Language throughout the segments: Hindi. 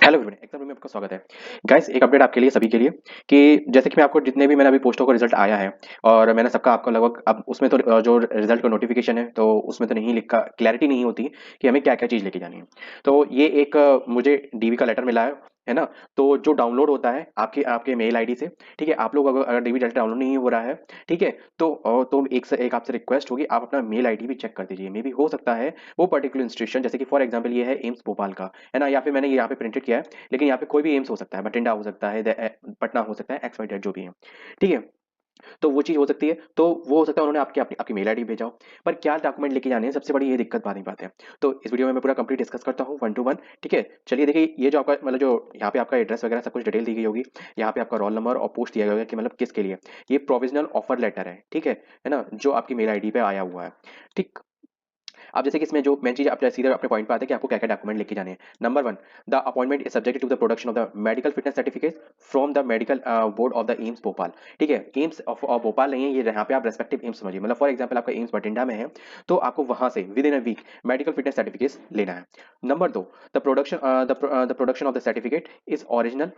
हेलो एवरीवन, एग्जाम रूम में आपका स्वागत है। गाइस, एक अपडेट आपके लिए सभी के लिए कि जैसे कि मैं आपको जितने भी मैंने अभी पोस्टों का रिजल्ट आया है और मैंने सबका आपको लगभग अब उसमें तो जो रिजल्ट का नोटिफिकेशन है तो उसमें तो नहीं लिखा, क्लैरिटी नहीं होती कि हमें क्या क्या चीज़ लेके जानी है। तो ये एक मुझे डीवी का लेटर मिला है ना। तो जो डाउनलोड होता है आपके आपके मेल आईडी से, ठीक है। आप लोग अगर डीवी लेटर डाउनलोड नहीं हो रहा है, ठीक है, तो एक से एक आपसे रिक्वेस्ट होगी, आप अपना मेल आईडी भी चेक कर दीजिए। मे बी हो सकता है वो पर्टिकुलर इंस्टीट्यूशन, जैसे कि फॉर एग्जांपल ये है एम्स भोपाल का, है ना, या फिर मैंने ये यहाँ पे प्रिंटेड किया है, लेकिन यहाँ पे कोई भी एम्स हो सकता है, बठिंडा हो सकता है, पटना हो सकता है, एक्स वाई जेड जो भी है, ठीक है। तो वो चीज़ हो सकती है, तो वो हो सकता है उन्होंने आपकी आपकी आपकी मेल आईडी भेजा हो। पर क्या डॉक्यूमेंट लेके जाने हैं, सबसे बड़ी ये दिक्कत बात नहीं बात है। तो इस वीडियो में मैं पूरा कंप्लीट डिस्कस करता हूँ वन टू वन, ठीक है। चलिए देखिए, ये जो आपका मतलब जो यहाँ पे आपका एड्रेस वगैरह सब कुछ डिटेल दी गई होगी, यहाँ पे आपका रोल नंबर और पोस्ट दिया गया होगा कि मतलब किसके लिए। ये प्रोविजनल ऑफर लेटर है, ठीक है ना, जो आपकी मेल आईडी पे आया हुआ है, ठीक। अब जैसे कि इसमें जो मेन चीज़ आप सीधे अपने पॉइंट पे आते हैं कि आपको क्या-क्या डॉक्यूमेंट लेके जाने हैं। Number 1, the appointment is subjected to the production of the medical fitness certificate from the medical board of the AIIMS Bhopal. ठीक है, एम्स ऑफ भोपाल नहीं है ये, यहाँ पे आप रेस्पेक्टिव एम्स समझिए। मतलब फॉर एग्जांपल आपका एम्स बठिंडा में है, तो आपको वहाँ से within a week medical fitness certificate लेना है। Number 2, the production of the certificate is original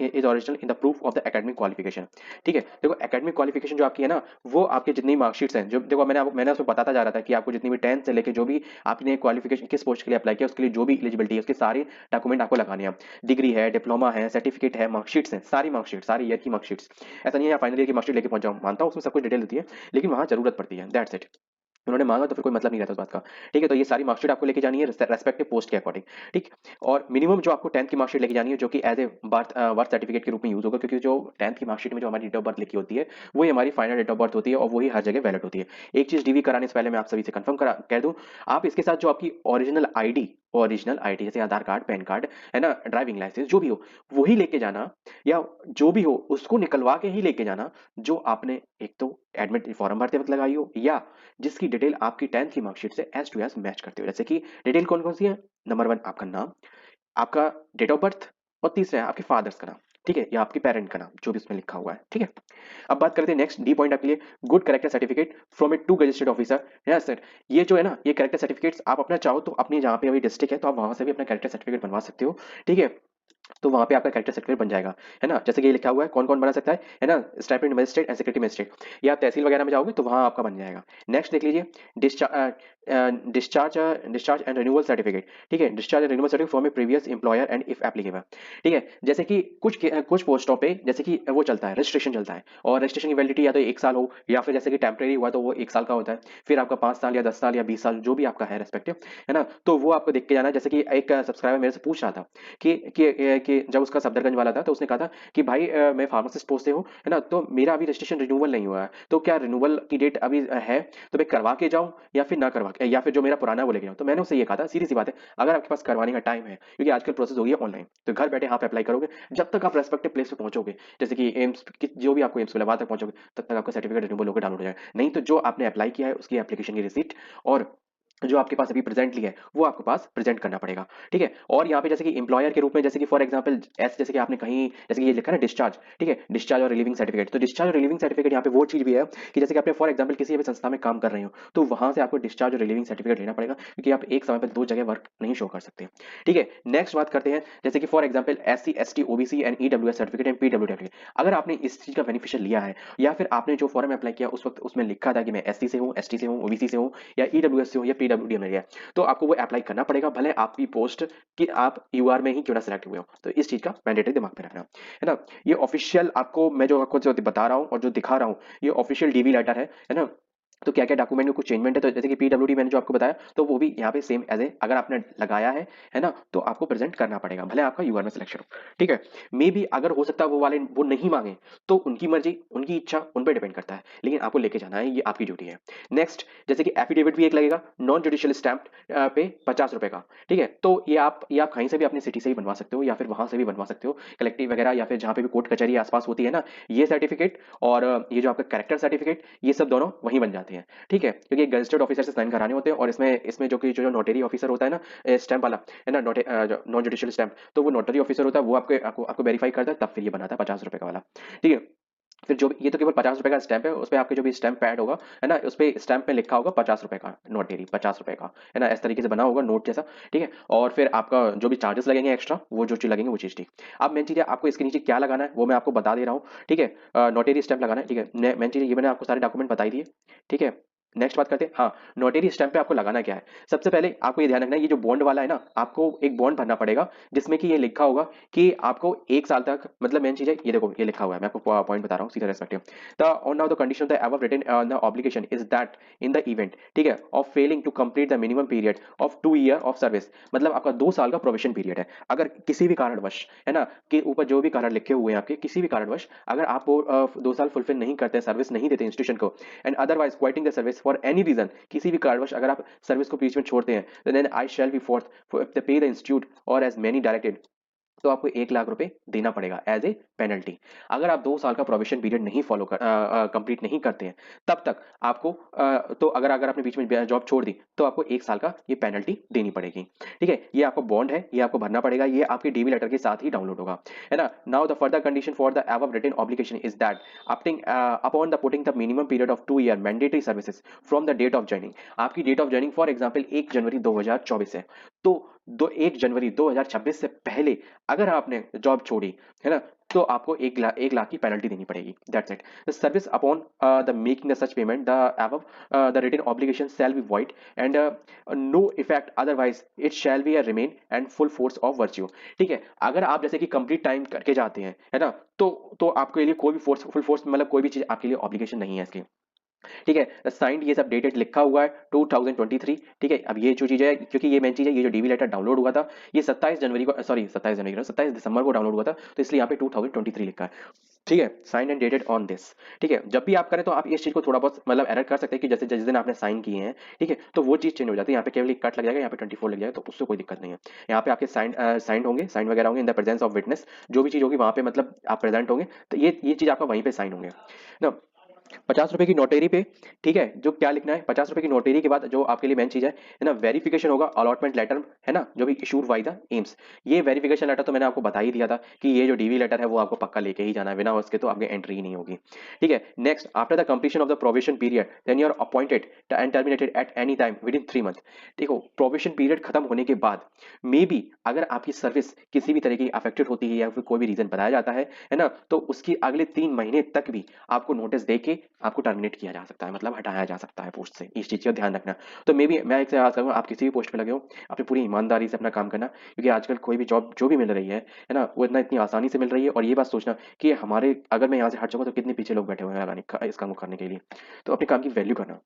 in the proof of the academic qualification. ठीक है, देखो एकेडमिक क्वालिफिकेशन जो आपकी है ना, वो आपके जितनी मार्कशीट्स हैं, जो देखो मैंने उसमें बताता जा रहा था कि आपको जितनी भी 10th से लेके जो भी आपने क्वालिफिकेशन किस पोस्ट के लिए अप्लाई किया, उसके लिए जो भी एलिजिबिलिटी है उसके सारे डॉक्यूमेंट आपको लगाने हैं। डिग्री है, डिप्लोमा है, सर्टिफिकेट है, मार्कशीट्स हैं, सारी मार्कशीट, सारी ईयर की मार्कशीट्स। ऐसा नहीं है फाइनल ईयर की मार्कशीट लेके पहुंच जाओ, मानता हूँ उसमें सब कुछ डिटेल होती है, लेकिन वहाँ जरूरत पड़ती है, दैट्स इट। उन्होंने मांगा तो फिर कोई मतलब नहीं रहता उस बात का। ठीक है, तो ये सारी मार्कशीट आपको लेके जानी है रेस्पेक्टिव पोस्ट के अकॉर्डिंग, ठीक। और मिनिमम जो आपको 10th की मार्कशीट लेके जानी है, जो कि एज ए बर्थ सर्टिफिकेट के रूप में यूज होगा, क्योंकि जो 10th की मार्कशीट में जो हमारी डेट ऑफ बर्थ लिखी होती है, वही हमारी फाइनल डेट ऑफ बर्थ होती है और वही हर जगह वैलिड होती है। एक चीज डीवी कराने से पहले मैं आप सभी से कंफर्म करा कह दूं, आप इसके साथ जो आपकी ओरिजिनल आईडी जैसे आधार कार्ड, पैन कार्ड, है ना, ड्राइविंग लाइसेंस जो भी हो, वही लेके जाना, या जो भी हो उसको निकलवा के ही लेके जाना, जो आपने एक तो एडमिट फॉर्म भरते वक्त लगाई हो, या जिसकी डिटेल आपकी 10th की मार्कशीट से एज टू एज मैच करते हो। जैसे कि डिटेल कौन कौन सी है? नंबर 1 आपका नाम, आपका डेट ऑफ बर्थ, और तीसरा है आपके फादर्स का नाम, ठीक है, या आपके पेरेंट का नाम जो भी उसमें लिखा हुआ है, ठीक है। अब बात करते हैं नेक्स्ट डी पॉइंट आपके लिए, good character certificate from a to gazetted officer. Yes sir, ये जो है ना, ये करेक्टर सर्टिफिकेट्स आप अपना चाहो तो अपनी जहाँ पे अभी डिस्ट्रिक्ट है, तो आप वहां से भी अपना करेक्टर सर्टिफिकेट बनवा सकते हो, ठीक है। तो वहां पे आपका कैरेक्टर सर्टिफिकेट बन जाएगा, है ना। जैसे कि ये लिखा हुआ है कौन कौन बना सकता है ना, stipend magistrate and secretary magistrate, ये आप तहसील वगैरह में जाओगे तो वहां आपका बन जाएगा। नेक्स्ट देख लीजिए, discharge discharge discharge and renewal certificate, ठीक है, discharge and renewal certificate from A previous employer and if applicable, ठीक है। जैसे कि कुछ पोस्टों पे जैसे कि वो चलता है, रजिस्ट्रेशन चलता है, और रजिस्ट्रेशन की वैलिडिटी या तो 1 साल हो, या फिर जैसे कि टेम्परेरी हुआ तो वो 1 साल का होता है, फिर आपका 5 साल या 10 साल या 20 साल जो भी आपका है रेस्पेक्टिव, है ना। तो वो आपको देख के जाना है। जैसे कि एक सब्सक्राइबर मेरे से पूछ रहा था कि जब उसका सफदरगंज वाला था, तो उसने कहा था कि भाई मैं फार्मासिस्ट पोस्ट से हूँ, है ना, तो मेरा अभी रजिस्ट्रेशन रिन्यूअल नहीं हुआ है, तो क्या रिन्यूअल की डेट अभी है, तो मैं करवा के जाऊँ या फिर ना करवा के, या फिर जो मेरा पुराना है वो लेके जाऊँ। तो मैंने उससे ये कहा था, सीधी सी बात है, अगर आपके पास करवाने का टाइम है, क्योंकि आजकल प्रोसेस हो गई है ऑनलाइन, तो घर बैठे आप अप्लाई करोगे, जब तक आप रेस्पेक्टिव प्लेस पे पहुंचोगे, जैसे कि एम्स जो भी आपको एम्स मिला, वहां तक पहुंचोगे, तब तक आपका सर्टिफिकेट रिन्यूअल होकर डाउनलोड हो जाएगा। नहीं तो जो आपने अप्लाई किया है उसकी एप्लीकेशन की रिसिप्ट और जो आपके पास अभी प्रेजेंटली है वो आपके पास प्रेजेंट करना पड़ेगा, ठीक है। और यहाँ पे जैसे कि एम्प्लॉयर के रूप में, जैसे कि फॉर एग्जांपल एस, जैसे कि आपने कहीं, जैसे कि ये लिखा है ना डिस्चार्ज, ठीक है, डिस्चार्ज और रिलीविंग सर्टिफिकेट, तो डिस्चार्ज और रिलीविंग सर्टिफिकेट यहाँ पे वो चीज भी है कि जैसे कि आपने फॉर एग्जांपल किसी भी संस्था में काम कर रहे हो, तो वहां से आपको डिस्चार्ज और रिलीविंग सर्टिफिकेट लेना पड़ेगा, क्योंकि आप एक समय पर दो जगह वर्क नहीं शो कर सकते, ठीक है। नेक्स्ट बात करते हैं, जैसे कि for example SC ST OBC and EWS certificate and PWD। अगर आपने इस चीज का बेनिफिशियल लिया है, या फिर आपने जो फॉर्म अप्लाई किया उस वक्त उसमें लिखा था कि मैं SC से हूँ, ST से हूँ, OBC से हूँ, या EWS से हूँ, या PWD में गया, तो आपको वो अप्लाई करना पड़ेगा, भले आपकी पोस्ट कि आप यूआर में ही क्यों ना सिलेक्ट हुए हो। तो इस चीज का मैंडेटरी दिमाग में रखना, है ना। ये ऑफिशियल आपको मैं जो बता रहा हूँ और जो दिखा रहा हूँ, ये ऑफिशियल डीवी लेटर है ना। तो क्या क्या डॉक्यूमेंट में कुछ चेंजमेंट है, तो जैसे कि PWD मैंने जो आपको बताया, तो वो भी यहाँ पे सेम एज ए, अगर आपने लगाया है ना, तो आपको प्रेजेंट करना पड़ेगा, भले आपका यूआर में सिलेक्शन हो, ठीक है। मे बी अगर हो सकता है वो वाले वो नहीं मांगे, तो उनकी मर्जी, उनकी इच्छा, उन पर डिपेंड करता है, लेकिन आपको लेके जाना है, ये आपकी ड्यूटी है। नेक्स्ट, जैसे कि एफिडेविट भी एक लगेगा, नॉन जुडिशियल स्टैंप पे 50 रुपए का, ठीक है। तो ये आप कहीं से भी अपनी सिटी से ही बनवा सकते हो, या फिर वहां से भी बनवा सकते हो, कलेक्टिव वगैरह, या फिर जहां पे भी कोर्ट कचहरी आसपास होती है ना, ये सर्टिफिकेट और ये जो आपका कैरेक्टर सर्टिफिकेट, ये सब दोनों वहीं बन जाते हैं, ठीक है। क्योंकि गजटेड ऑफिसर से साइन कराने होते हैं, और इसमें इसमें जो कि जो नोटरी ऑफिसर होता है ना, स्टैंप वाला, है ना, नॉन जुडिशियल स्टैंप, तो वो नोटरी ऑफिसर होता है, वो आपको वेरीफाई करता है, तब फिर ये बनाता है 50 रुपए का वाला, ठीक है। फिर जो ये तो केवल 50 रुपए का स्टैम्प है, उस पे आपके जो भी स्टैम्प पैड होगा, है ना, उस पे स्टैम्प में लिखा होगा 50 रुपए का नोटेरी, 50 रुपए का, है ना, इस तरीके से बना होगा नोट जैसा, ठीक है। और फिर आपका जो भी चार्जेस लगेंगे एक्स्ट्रा, वो जो चीज लगेंगे वो चीज, ठीक। अब मेन चीज है आपको इसके नीचे क्या लगाना है वो मैं आपको बता दे रहा हूँ, ठीक है। नोटेरी स्टैम्प लगाना है, ठीक है। मेन चीज ये मैंने आपको सारे डॉक्यूमेंट बताई दिए, ठीक है। नेक्स्ट बात करते हैं, हाँ, नोटेरी स्टैम्प पे आपको लगाना क्या है। सबसे पहले आपको ये ध्यान रखना है, ये जो बॉन्ड वाला है ना, आपको एक बॉन्ड भरना पड़ेगा जिसमें कि ये लिखा होगा कि आपको 1 साल तक, मतलब मेन चीज है ये देखो, ये लिखा हुआ है, मैं आपको पॉइंट बता रहा हूँ सीधा respective. The on now the condition of the above written on the obligation is that in the event, ठीक है, of failing to complete the minimum period of 2 year of service, मतलब आपका 2 साल का प्रोबेशन पीरियड है। अगर किसी भी कारणवश, है ना, के ऊपर जो भी कारण लिखे हुए हैं आपके, किसी भी कारणवश अगर आप वो 2 साल फुलफिल नहीं करते, सर्विस नहीं देते इंस्टीट्यूशन को, and otherwise quitting the service for any reason, किसी भी कारणवश अगर आप सर्विस को बीच में छोड़ते हैं, then I shall be forth to pay the institute or as many directed, तो आपको 1 लाख रुपए देना पड़ेगा एज ए पेनल्टी। अगर आप 2 साल का प्रोबेशन पीरियड नहीं फॉलो कर कंप्लीट नहीं करते हैं, तब तक आपको तो अगर अगर आपने बीच में जॉब छोड़ दी तो आपको 1 साल का ये पेनल्टी देनी पड़ेगी, ठीक है। ये आपको बॉन्ड है, ये आपको भरना पड़ेगा, ये आपके डीवी लेटर के साथ ही डाउनलोड होगा, है ना। Now the further condition for the above written obligation is that upon the putting the minimum period of 2 year mandatory services from the date of joining, आपकी date of joining for example 1 जनवरी 2024 है, तो 1 जनवरी 2026 से पहले अगर आपने जॉब छोड़ी, है ना, तो आपको 1 लाख की पेनल्टी देनी पड़ेगी, that's it. The service upon the making the such payment the above the written obligation shall be void and no effect otherwise it shall be remain and full force of virtue, ठीक है। अगर आप जैसे कि कंप्लीट टाइम करके जाते हैं, है ना, तो आपके लिए कोई भी फोर्स, फुल फोर्स मतलब कोई भी चीज आपके लिए ऑब्लिगेशन नहीं है इसकी, ठीक है। साइंड ये सब डेटेड लिखा हुआ है 2023, ठीक है। अब ये जो चीज है, क्योंकि ये मेन चीज है, ये जो डीवी लेटर डाउनलोड हुआ था ये 27 जनवरी को, सॉरी 27 जनवरी, 27 दिसंबर को डाउनलोड हुआ था, तो इसलिए यहाँ पे 2023 लिखा है, ठीक है। Sign and dated on this, ठीक है। जब भी आप करें तो आप इस चीज को थोड़ा बहुत मतलब एरर कर सकते हैं कि जैसे जिस दिन आपने साइन किए हैं, ठीक है, तो वो चीज चेंज हो जाती है, यहाँ पे केवल एक कट लग जाएगा, यहाँ पे 24 लग जाएगा, तो उससे कोई दिक्कत नहीं है। यहाँ पे आपके साइन होंगे, साइन वगैरह होंगे in the presence of witness, जो भी चीज होगी वहां पे मतलब आप प्रेजेंट होंगे, तो ये चीज आपका वहीं पे साइन होंगे ना। 50 रुपए की नोटेरी पे, ठीक है, जो क्या लिखना है, 50 रुपए की नोटेरी के बाद जो आपके लिए मेन चीज है ना, वेरिफिकेशन होगा अलॉटमेंट लेटर, है ना, जो भी इशूड बाय द एम्स। ये वेरिफिकेशन लेटर तो मैंने आपको बता ही दिया था कि ये जो डीवी लेटर है वो आपको पक्का लेके ही जाना है, बिना उसके तो आपके एंट्री ही नहीं होगी, ठीक है। Next, after the completion of the probation period then you are appointed and terminated at any time within 3 month. देखो, प्रोबेशन पीरियड खत्म होने के बाद मे बी अगर आपकी सर्विस किसी भी तरीके की अफेक्टेड होती है या फिर कोई भी रीजन बताया जाता है ना, तो उसकी अगले 3 महीने तक भी आपको नोटिस देके आपको टर्मिनेट किया जा सकता है, मतलब हटाया जा सकता है पोस्ट से, इस चीज का ध्यान रखना। तो मे बी मैं एक से बात करूंगा, आप किसी भी पोस्ट पे लगे हो, आपने पूरी ईमानदारी से अपना काम करना, क्योंकि आजकल कोई भी जॉब जो भी मिल रही है ना, वो इतनी आसानी से मिल रही है, और ये बात सोचना कि हमारे अगर मैं यहाँ से हट जाऊंगा तो कितने पीछे लोग बैठे हुए हैं इस काम को करने के लिए। तो अपने काम की वैल्यू करना,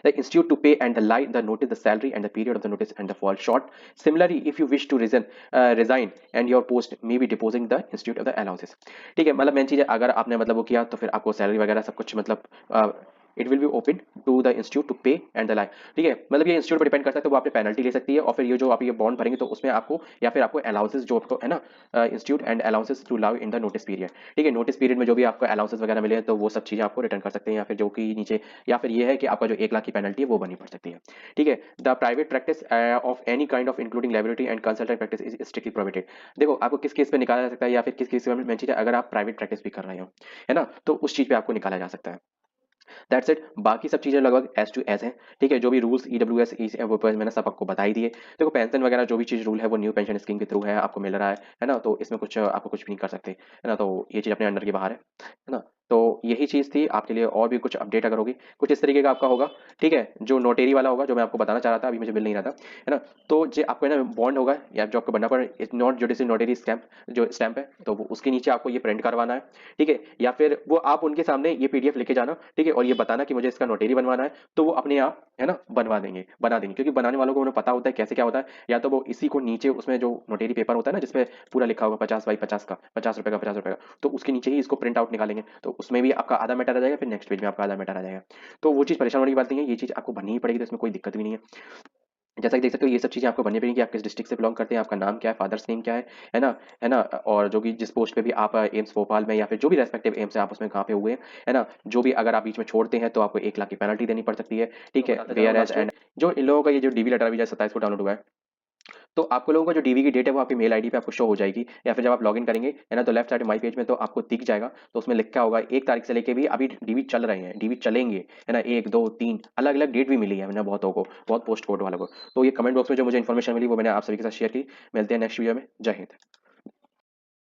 the institute to pay and the lie the notice the salary and the period of the notice and the fall short. Similarly, if you wish to resign and your post may be deposing the institute of the allowances, ठीक है। मतलब मेन चीज है, अगर आपने मतलब वो किया तो फिर आपको सैलरी वगैरह सब कुछ मतलब it will be open to the institute to pay and the like, ठीक है। मतलब ये इंस्टीट्यूट पर डिपेंड करता है, तो वो आपने पेनल्टी ले सकती है, और फिर ये जो आप ये बॉन्ड भरेंगे तो उसमें आपको या फिर आपको अलाउंसेस जो आपको है ना, इंस्टीट्यूट एंड अलाउंसेस टू लाव इन द नोटिस पीरियड, ठीक है। नोटिस पीरियड में जो भी आपको अलाउंसेस वगैरह मिले हैं तो वो सब चीजें आपको रिटर्न कर सकते हैं, या फिर जो कि नीचे, या फिर ये है कि आपका जो 1 लाख की पेनल्टी है वो बनी पड़ सकती है, ठीक है। The private practice of any kind of including liability and consultant practice is strictly prohibited. देखो, आपको किस केस पे निकाला जा सकता है या फिर किस केस में मेन चीज है, अगर आप प्राइवेट प्रैक्टिस भी कर रहे हो, है ना, तो उस चीज पे आपको निकाला जा सकता है, दैट्स इट। बाकी सब चीजें लगभग एज टू एज है, ठीक है। जो भी रूल्स ईडब्ल्यूएस वो मैंने सब आपको बताई दिए। देखो, पेंशन वगैरह जो भी चीज रूल है वो न्यू पेंशन स्कीम के थ्रू है, आपको मिल रहा है ना, तो इसमें कुछ आपको कुछ भी नहीं कर सकते, है ना, तो ये चीज अपने अंडर के बाहर है ना। तो यही चीज थी आपके लिए, और भी कुछ अपडेट अगर होगी कुछ इस तरीके का आपका होगा, ठीक है, जो नोटेरी वाला होगा जो मैं आपको बताना चाह रहा था, अभी मुझे मिल नहीं रहा था, है ना। तो जो आपको है ना बॉन्ड होगा या जो आपको बनना पड़े नॉट जुडिशियल नोटेरी स्टैम्प, जो स्टैम्प है, तो वो उसके नीचे आपको ये प्रिंट करवाना है, ठीक है। या फिर वो आप उनके सामने ये पीडीएफ लेके जाना, ठीक है, और ये बताना कि मुझे इसका नोटेरी बनवाना है, तो वो अपने आप है ना बना देंगे, क्योंकि बनाने वालों को उन्हें पता होता है कैसे क्या होता है। या तो वो इसी को नीचे उसमें जो नोटेरी पेपर होता है ना, जिसपे पूरा लिखा होगा 50 बाई 50 का, 50 रुपए का, 50 रुपए का, तो उसके नीचे ही इसको प्रिंट आउट निकालेंगे, तो उसमें भी आपका आधा मैटर आ जाएगा, फिर नेक्स्ट पेज में आपका आधा मैटर आ जाएगा। तो वो चीज़ परेशान होने की बात नहीं है, ये चीज़ आपको भरनी ही पड़ेगी, तो इसमें कोई दिक्कत भी नहीं है। जैसा कि देख सकते हो, ये सब चीज़ें आपको भरनी पड़ेंगी कि आप किस डिस्ट्रिक्ट से बिलोंग करते हैं, आपका नाम क्या है, फादर्स नेम क्या है ना, और जो भी जिस पोस्ट पे भी आप एम्स भोपाल में या फिर जो भी रेस्पेक्टिव एम्स है आप उसमें कहाँ पे हुए हैं, है ना, जो भी अगर आप बीच में छोड़ते हैं तो आपको 1 लाख की पेनल्टी देनी पड़ सकती है, ठीक है। वेयर एज एंड जो इन लोगों का ये जो डीवी लेटर अभी 27 को डाउनलोड हुआ है, तो आपको लोगों का जो डीवी की डेट है वो आपकी मेल आईडी पे आपको शो हो जाएगी, या फिर जब आप लॉगिन करेंगे है ना, तो लेफ्ट साइड माई पेज में तो आपको दिख जाएगा। तो उसमें लिखा होगा 1 तारीख से लेके भी अभी डीवी चल रहे हैं, डीवी चलेंगे, है ना, 1 2 3 अलग अलग डेट भी मिली है ना बहुतों को, बहुत पोस्ट कोड वालों को। तो ये कमेंट बॉक्स में जो मुझे इन्फॉर्मेशन मिली वो मैंने आप सभी के साथ शेयर की। मिलते हैं नेक्स्ट वीडियो में। जय हिंद।